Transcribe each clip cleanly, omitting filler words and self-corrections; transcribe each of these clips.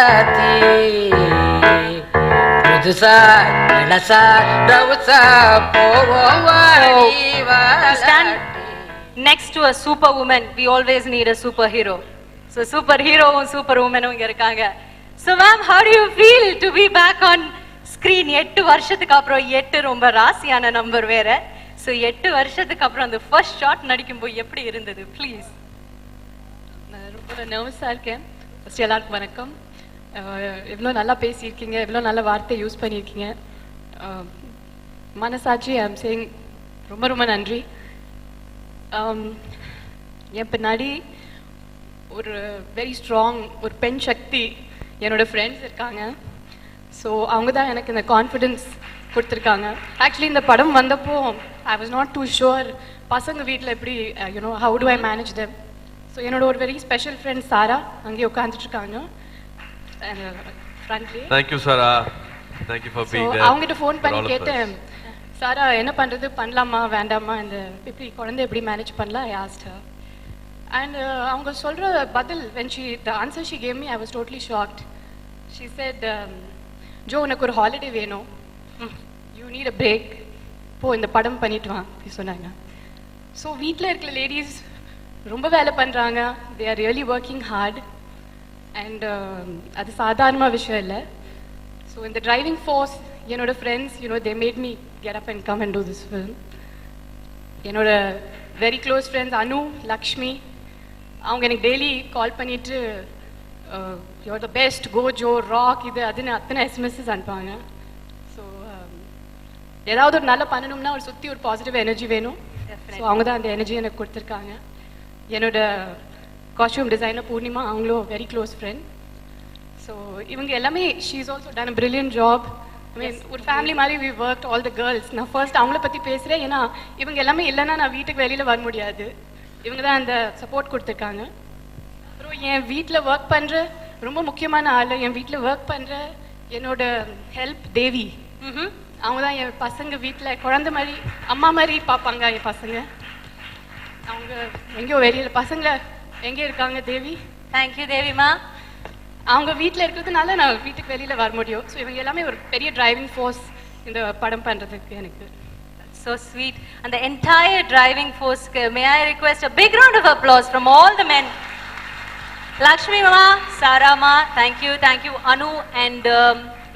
ராசாத்தி புதுசா இளசா ரவுசா போவோம் வாடி வாடி. Next to a superwoman, we always need a superhero. So superhero and superwoman inga irukanga. So ma'am, how do you feel to be back on screen? 8 வருஷத்துக்கு அப்புறம் 8 ரொம்ப ராசியான number வேற. So 8 வருஷத்துக்கு அப்புறம் அந்த ஃபர்ஸ்ட் ஷாட் நடிக்கும்போது எப்படி இருந்தது ப்ளீஸ்? நான் ரொம்ப நர்வஸாக இருக்கேன். ஃபர்ஸ்ட் எல்லாருக்கும் வணக்கம். எவ்வளோ நல்லா பேசியிருக்கீங்க, எவ்வளோ நல்ல வார்த்தை யூஸ் பண்ணியிருக்கீங்க. மனசாட்சி ஐ எம் சேயிங் ரொம்ப ரொம்ப நன்றி. என் பின்னாடி ஒரு வெரி ஸ்ட்ராங் ஒரு பெண் சக்தி என்னோட ஃப்ரெண்ட்ஸ் இருக்காங்க. ஸோ அவங்க தான் எனக்கு இந்த கான்ஃபிடென்ஸ் கொடுத்துருக்காங்க. ஆக்சுவலி இந்த படம் வந்தப்போ I was not too sure பசங்க வீட்டில் எப்படி you know how to I manage them. So என்னோட ஒரு வெரி ஸ்பெஷல் ஃப்ரெண்ட் சாரா அங்கே உட்காந்துட்டு இருக்காங்க ஃப்ரண்ட்லேயே. Thank you Sara, thank you for being there. அவங்ககிட்ட ஃபோன் பண்ணி கேட்டேன், சாரா என்ன பண்ணுறது, பண்ணலாமா வேண்டாமா, இந்த இப்படி குழந்தை எப்படி மேனேஜ் பண்ணலாம் ஐ ஆஸ்க்ட் ஹர். அண்ட் அவங்க சொல்கிற பதில் the answer she gave me, I was totally shocked. She said, Joe உனக்கு ஒரு ஹாலிடே வேணும், யூ நீட் அ பிரேக், போ இந்த படம் பண்ணிட்டு வா அப்படி சொன்னாங்க. ஸோ வீட்டில் இருக்கிற லேடிஸ் ரொம்ப வேலை பண்ணுறாங்க, they are really working hard. And அது சாதாரணமாக விஷயம் இல்லை. ஸோ இந்த டிரைவிங் ஃபோர்ஸ் என்னோட friends they made me get up and come and do this film. என்னோட very close friends Anu, Lakshmi, அவங்க எனக்கு டெய்லி கால் பண்ணிவிட்டு யூஆர் த பெஸ்ட், கோ ஜோ, ராக், இது அதுன்னு அத்தனை எஸ்எம்எஸ்ஸஸ் அனுப்புவாங்க. ஸோ ஏதாவது ஒரு நல்லா பண்ணணும்னா ஒரு சுற்றி ஒரு பாசிட்டிவ் எனர்ஜி வேணும். ஸோ அவங்க தான் அந்த எனர்ஜி எனக்கு கொடுத்துருக்காங்க. என்னோட காஸ்டியூம் டிசைனர் பூர்ணிமா, அவங்களும் வெரி க்ளோஸ் ஃப்ரெண்ட். ஸோ இவங்க எல்லாமே she is also done a brilliant job. I mean ஒரு ஃபேமிலி மாதிரி we work all the girls. நான் ஃபர்ஸ்ட் அவங்கள பற்றி பேசுகிறேன், ஏன்னா இவங்க எல்லாமே இல்லைன்னா நான் வீட்டுக்கு வெளியில் வர முடியாது. இவங்க தான் அந்த சப்போர்ட் கொடுத்துருக்காங்க. அப்புறம் என் வீட்டில் ஒர்க் பண்ணுற ரொம்ப முக்கியமான ஆள், என் வீட்டில் ஒர்க் பண்ணுற என்னோட ஹெல்ப் தேவி. அவங்க தான் என் பசங்க வீட்டில் குழந்தை மாதிரி அம்மா மாதிரி பார்ப்பாங்க. என் பசங்க அவங்க எங்கேயோ வெளியில் பசங்களை எங்கே இருக்காங்க தேவி? தேங்க்யூ தேவிமா. அவங்க வீட்டில் இருக்கிறதுனால நான் வீட்டுக்கு வெளியில் வர முடியும். ஸோ இவங்க எல்லாமே ஒரு பெரிய டிரைவிங் ஃபோர்ஸ் இந்த படம் பண்ணுறதுக்கு எனக்கு. So sweet. And the entire driving force, may I request a big round of applause from all the men. Lakshmi mama, Sara ma, thank you, Anu, and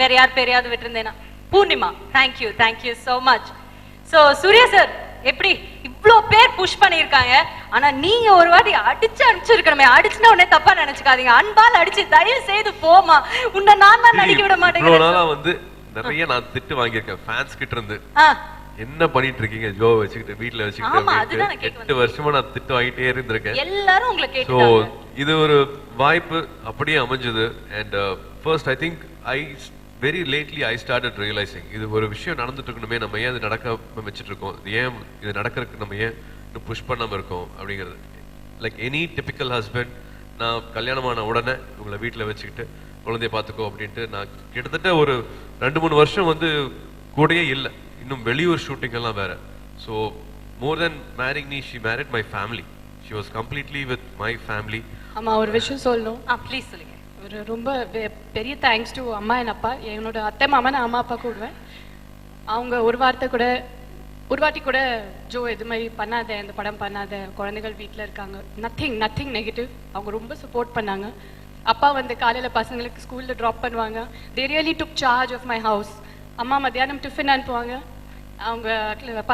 வேற யார் பேரையாவது விட்டுருந்தேனா, Poornima, thank you so much. So Suriya sir, எப்படி இவ்ளோ பேர் push பண்ணியிருக்காங்க, ஆனா நீங்க ஒரு வாட்டி அடிச்சிருக்கணுமே. அடிச்சுனா உடனே தப்பா நினைச்சுக்காதீங்க, அன்பால் அடிச்சு தயவு செய்து போமா, உன்னை நான் தான் நடிக்க விட மாட்டேங்கிறேன். வந்து நிறைய நான் திட்டு வாங்கியிருக்கேன் ஃபேன்ஸ் கிட்ட இருந்து. என்ன பண்ணிட்டு இருக்கீங்க ஜோ வச்சுக்கிட்டு வீட்டுல வச்சுக்கிட்டு? 8 வருஷமா நான் திட்டு வாங்கிட்டே இருந்திருக்கேன். எல்லாரும் உங்களை கேட்டாங்க. இது ஒரு வாய்ப்பு அப்படியே அமைஞ்சது. And first I think very lately I started realising, இது ஒரு விஷயம் நடந்துட்டு இருக்கணுமே, நம்ம ஏன் இது நடக்க வச்சுட்டு இருக்கோம், ஏன் இது நடக்கிறதுக்கு நம்ம ஏன் இன்னும் புஷ் பண்ணாம இருக்கோம் அப்படிங்கிறது. லைக் எனி டிபிக்கல் ஹஸ்பண்ட், நான் கல்யாணமான உடனே உங்களை வீட்டில் வச்சுக்கிட்டு குழந்தைய பார்த்துக்கோ அப்படின்ட்டு நான் கிட்டத்தட்ட ஒரு 2-3 வருஷம் வந்து கூடயே இல்லை. இன்னும் வெளியூர் ஷூட்டிங் எல்லாம் வேற. So more then marrying me, she married my family. She was completely with my family. ஆமா, ஒரு விஷயம் சொல்லணும். ப்ளீஸ் சொல்லுங்க. ஒரு ரொம்ப பெரிய தேங்க்ஸ் டு அம்மா அண்ட் அப்பா. என்னோட அத்தை மாமா நான் அம்மா அப்பா கூடுவேன். அவங்க ஒரு வாட்டி கூட ஜோ இது மாதிரி பண்ணாத, இந்த படம் பண்ணாத, குழந்தைகள் வீட்டில் இருக்காங்க, நத்திங் நெகட்டிவ். அவங்க ரொம்ப சப்போர்ட் பண்ணாங்க. அப்பா வந்து காலையில் பசங்களுக்கு ஸ்கூலில் ட்ராப் பண்ணுவாங்க. They really took charge of my house. அம்மா மத்தியானம் டிஃபன் அனுப்புவாங்க, அவங்க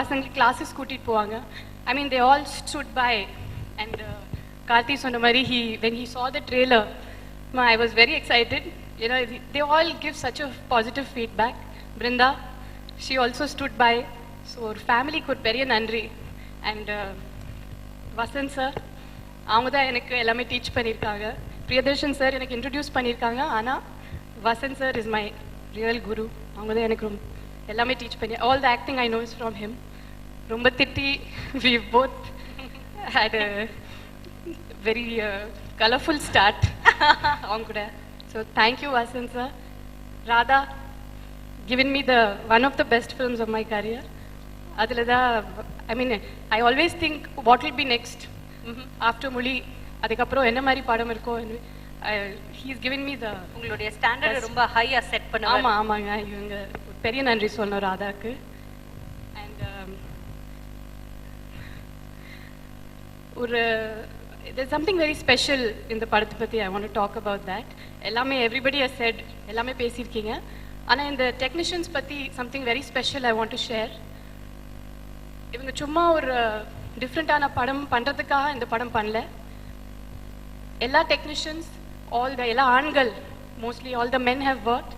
பசங்களுக்கு கிளாஸஸ் கூட்டிகிட்டு போவாங்க. I mean they all stood by. And Karthi சொன்ன மாதிரி when he saw the trailer, I was very excited. They all give such a positive feedback. Brinda, she also stood by. So ஒரு ஃபேமிலிக்கு ஒரு பெரிய நன்றி. அண்ட் வசந்த் சார், அவங்க தான் எனக்கு எல்லாமே டீச் பண்ணியிருக்காங்க. பிரியதர்ஷன் சார் எனக்கு இன்ட்ரடியூஸ் பண்ணியிருக்காங்க, ஆனால் Vasanth sir is my real guru. அவங்க தான் எனக்கு எல்லாமே டீச் பண்ணி, all the acting I know is from him. ரொம்ப திட்டி we both had a very colorful start அவங்க கூட. So thank you Vasan sir. Radha given me one of the best films of my career. அதில் தான் I mean I always think what will be next after Muli. அதுக்கப்புறம் என்ன மாதிரி படம் இருக்கோ, he's given me the உங்களுடைய standard ரொம்ப ஹையா செட் பண்ணுவாங்க. ஆமா ஆமாங்க, இவங்க பெரிய நன்றி சொல்லணும் ராதாக்கு. அண்ட் ஒரு there's something very special இந்த படத்தை பத்தி I want to talk about that. எல்லாமே everybody has said, எல்லாமே பேசியிருக்கீங்க. ஆனா இந்த டெக்னீஷியன்ஸ் பத்தி something very special I want to share. இவங்க சும்மா ஒரு டிஃப்ரெண்டான படம் பண்றதுக்காக இந்த படம் பண்ணல. எல்லா டெக்னீஷியன்ஸ் எல்லா ஆண்கள், mostly all the men have worked.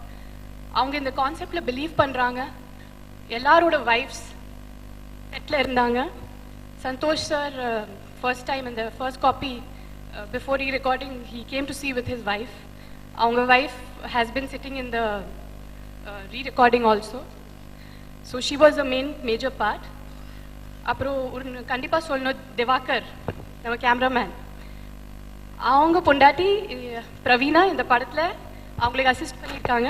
அவங்க இந்த கான்செப்ட்ல பிலீவ் பண்றாங்க. எல்லாரோட வைஃப்ஸ் செட்ல இருந்தாங்க. சந்தோஷ் சார் ஃபர்ஸ்ட் டைம் இந்த first copy before recording he came to see with his wife. அவங்க wife has been sitting in the re-recording also. So she was the major part. அப்புறம் ஒரு கண்டிப்பா சொல்லணும், திவாகர் நம்ம கேமராமேன், அவங்க பொண்டாட்டி பிரவீனா இந்த படத்துல அவங்களுக்கு அசிஸ்ட் பண்ணியிருக்காங்க.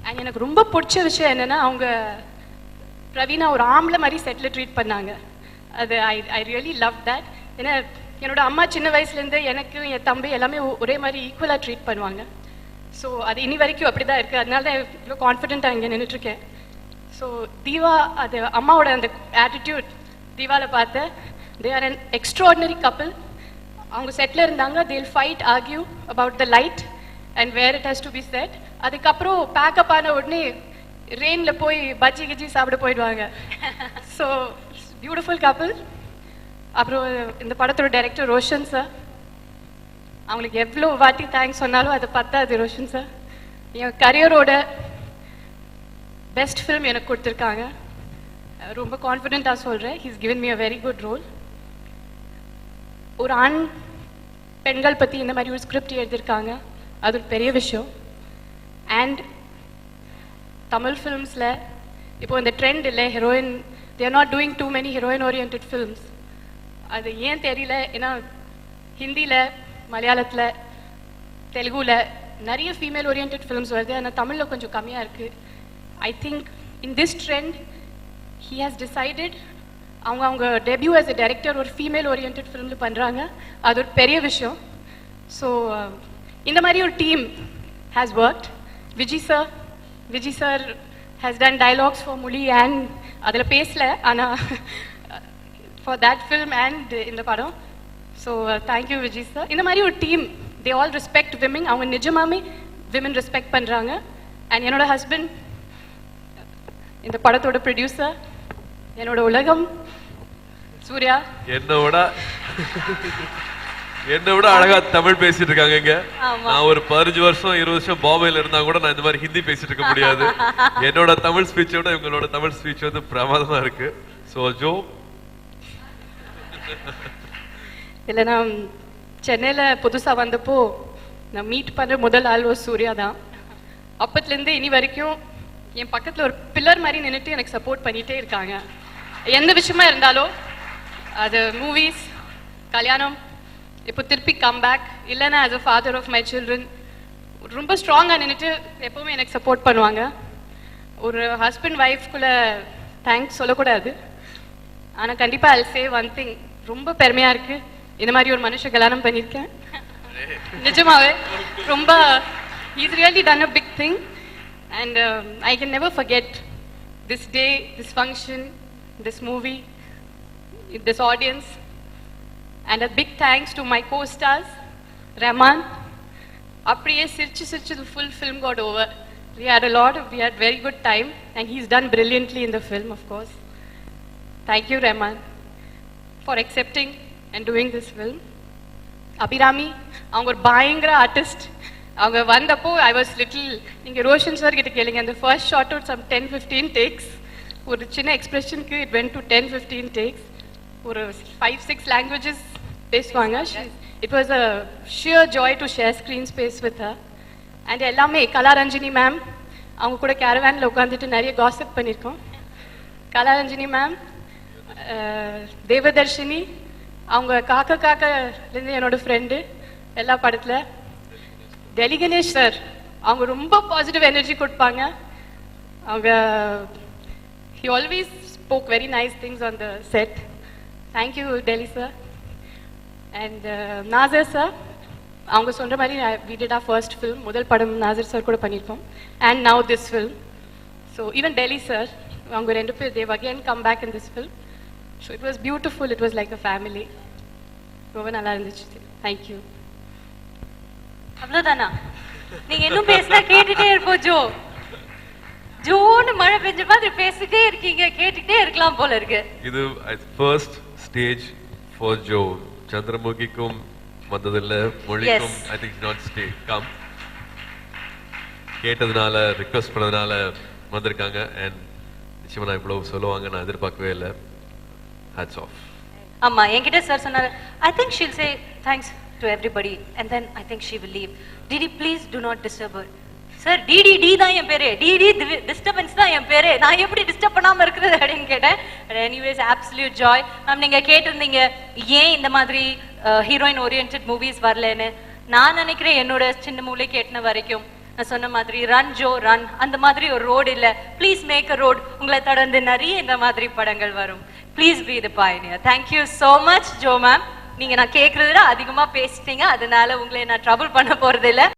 அண்ட் எனக்கு ரொம்ப பிடிச்ச விஷயம் என்னன்னா, அவங்க பிரவீனா ஒரு ஆம்பளை மாதிரி செட்டில் ட்ரீட் பண்ணாங்க. அது ஐ ரியலி லவ் தட். ஏன்னா என்னோட அம்மா சின்ன வயசுலேருந்து எனக்கு என் தம்பி எல்லாமே ஒரே மாதிரி ஈக்குவலாக ட்ரீட் பண்ணுவாங்க. ஸோ அது இனி வரைக்கும் அப்படி தான் இருக்குது. அதனால தான் இவ்வளோ கான்ஃபிடென்ட்டாக இங்கே நின்றுட்டுருக்கேன். ஸோ தீவா, அது அம்மாவோட அந்த ஆட்டிடியூட் தீவாவில் பார்த்தேன். They are an extraordinary couple. அவங்க செட்டில் இருந்தாங்க. They'll fight, argue about the light and where it has to be set. அதுக்கப்புறம் பேக்கப் ஆன உடனே ரெயினில் போய் பஜ்ஜி கிஜ்ஜி சாப்பிட போயிடுவாங்க. So beautiful couple. அப்புறம் இந்த படத்தோட டைரக்டர் ரோஷன் சார், அவங்களுக்கு எவ்வளோ வாட்டி தேங்க்ஸ் சொன்னாலும் அது பத்தாது. ரோஷன் சார் என் கரியரோட பெஸ்ட் ஃபிலிம் எனக்கு கொடுத்துருக்காங்க. ரொம்ப கான்ஃபிடென்ட்டாக சொல்கிறேன். He's given me a very good role. ஒரு ஆண் பெண்கள் பற்றி இந்த மாதிரி ஒரு ஸ்கிரிப்ட் எழுதியிருக்காங்க, அது ஒரு பெரிய விஷயம். அண்ட் தமிழ் ஃபிலிம்ஸில் இப்போ இந்த ட்ரெண்ட் இல்லை, heroine, they are not doing too many heroine oriented films. அது ஏன் தெரியல. ஏன்னா ஹிந்தியில், மலையாளத்தில், தெலுங்குல நிறைய ஃபீமேல் ஓரியன்ட் ஃபிலிம்ஸ் வருது. ஆனால் தமிழில் கொஞ்சம் கம்மியாக இருக்குது. I think in this trend he has decided, அவங்க டெபியூ ஆஸ் எ டைரக்டர் ஒரு ஃபீமேல் ஓரியன்ட் ஃபிலிமில் பண்ணுறாங்க. அது ஒரு பெரிய விஷயம். ஸோ இந்த மாதிரி ஒரு team has worked. Vijay sir has done dialogues for Muli and அதில் பேசல, ஆனால் for that film and இந்த படம். So thank you Vijay sir. இந்த மாதிரி ஒரு team, they all respect women. அவங்க நிஜமாமே women respect பண்ணுறாங்க. அண்ட் என்னோட ஹஸ்பண்ட் இந்த படத்தோட ப்ரொடியூசர், என்னோட உலகம் சூர்யா. என்னை விட அழகா தமிழ் பேசிட்டு இருக்காங்க இங்க. நான் ஒரு 15 வருஷம் 20 வருஷம் பாம்பேல இருந்தா கூட நான் இந்த மாதிரி ஹிந்தி பேசிட்டு இருக்க முடியாது. என்னோட தமிழ் ஸ்பீச்சை விட இவங்களோட தமிழ் ஸ்பீச் வந்து பிரமாதமா இருக்கு. ஸோ ஜோ இல்லை, நான் சென்னையில் புதுசாக வந்தப்போ நான் மீட் பண்ணுற முதல் ஆள் சூர்யா தான். அப்பத்துலேருந்து இனி வரைக்கும் என் பக்கத்தில் ஒரு பில்லர் மாதிரி நின்றுட்டு எனக்கு சப்போர்ட் பண்ணிகிட்டே இருக்காங்க. எந்த விஷயமா இருந்தாலும், அது மூவிஸ், கல்யாணம், இப்போ திருப்பி கம்பேக், இல்லைன்னா as a father of my children ரொம்ப ஸ்ட்ராங்காக நின்றுட்டு எப்போவுமே எனக்கு சப்போர்ட் பண்ணுவாங்க. ஒரு ஹஸ்பண்ட் ஒய்ஃப்குள்ளே தேங்க்ஸ் சொல்லக்கூடாது, ஆனால் கண்டிப்பாக ஐ சே ஒன் திங், ரொம்ப பெருமையாக இருக்குது இந்த மாதிரி ஒரு மனுஷன் கல்யாணம் பண்ணியிருக்கேன். நிஜமாவே ரொம்ப he's really done a big thing and I can never forget this day, this function, this movie, this audience. And a big thanks to my co-stars, Rahman. அப்படியே சிரிச்சு the full film got over. We had very good time and he's done brilliantly in the film, of course. Thank you, Rahman, for accepting and doing this film. Abhirami, அவங்க ஒரு பயங்கர artist. அவங்க வந்தப்போ I was little, நீங்க Roshan sir கிட்ட கேளுங்க, அந்த first shot out some 10-15 takes. ஒரு சின்ன எக்ஸ்பிரஷனுக்கு it went to 10-15 takes. ஒரு 5-6 languages பேசுவாங்க. It was a sheer joy to share screen space with her. And எல்லாமே கலாரஞ்சினி மேம், அவங்க கூட கேரவேனில் உட்காந்துட்டு நிறைய காசிப் பண்ணியிருக்கோம். கலாரஞ்சினி மேம், தேவதர்ஷினி, அவங்க காக்காலேருந்து என்னோட ஃப்ரெண்டு எல்லா படத்தில். டெல்லி கணேஷ் சார், அவங்க ரொம்ப பாசிட்டிவ் எனர்ஜி கொடுப்பாங்க. அவங்க he always spoke very nice things on the set. Thank you, Delhi sir. And Nazir sir, அவங்க சொல்ற மாதிரி we did our first film, முதல் படம் நாசர் சார் கூட பண்ணியிருப்போம், and now this film. So even Delhi sir, அவங்க ரெண்டு பேர் they've again come back in this film. So it was beautiful, it was like a family. ரொம்ப நல்லா இருந்துச்சு. Thank you. அவ்வளவுதானா? நீங்க இன்னும் பேசினா கேட்டுட்டே இருப்போம் ஜோ. ஜோன்னு மழை பெஞ்ச மாதிரி பேசிட்டே இருக்கீங்க, கேட்டுட்டே இருக்கலாம் போல இருக்கு. இது ஃபர்ஸ்ட் ஸ்டேஜ் ஃபார் ஜோ. சந்திரமுகிக்கும் வந்ததில்ல, மொழிக்கும் I think not stay come. கேட்டதுனால ரிக்வெஸ்ட் பண்ணதுனால வந்திருக்காங்க. அண்ட் நிச்சயமா நான் இவ்வளவு சொல்லுவாங்க நான் எதிர்பார்க்கவே இல்லை. Hats off. ஆமா, என்கிட்ட சார் சொன்னாரு, I think she'll say thanks to everybody and then I think she will leave. Didi, please do not disturb her. Sir DD தான் என் பேரு, டிடி டிஸ்டர்பன்ஸ் தான் என் பேரு, நான் எப்படி டிஸ்டர்ப் பண்ணாம இருக்கிறது அப்படின்னு கேட்டேன். Anyways absolute Joy. மேம் நீங்க கேட்டிருந்தீங்க ஏன் இந்த மாதிரி ஹீரோயின் ஓரியன்டட் மூவிஸ் வரலன்னு. நான் நினைக்கிறேன் என்னோட சின்ன மூளை கேட்டின வரைக்கும் நான் சொன்ன மாதிரி ரன் ஜோ ரன், அந்த மாதிரி ஒரு ரோடு இல்ல, ப்ளீஸ் மேக் அ ரோட். உங்களை தொடர்ந்து நிறைய இந்த மாதிரி படங்கள் வரும். Please be the Pioneer. Thank you so much Joe ma'am. நீங்க நான் கேட்கறத அதிகமா பேசிட்டீங்க, அதனால உங்களை நான் ட்ரபிள் பண்ண போறது இல்ல.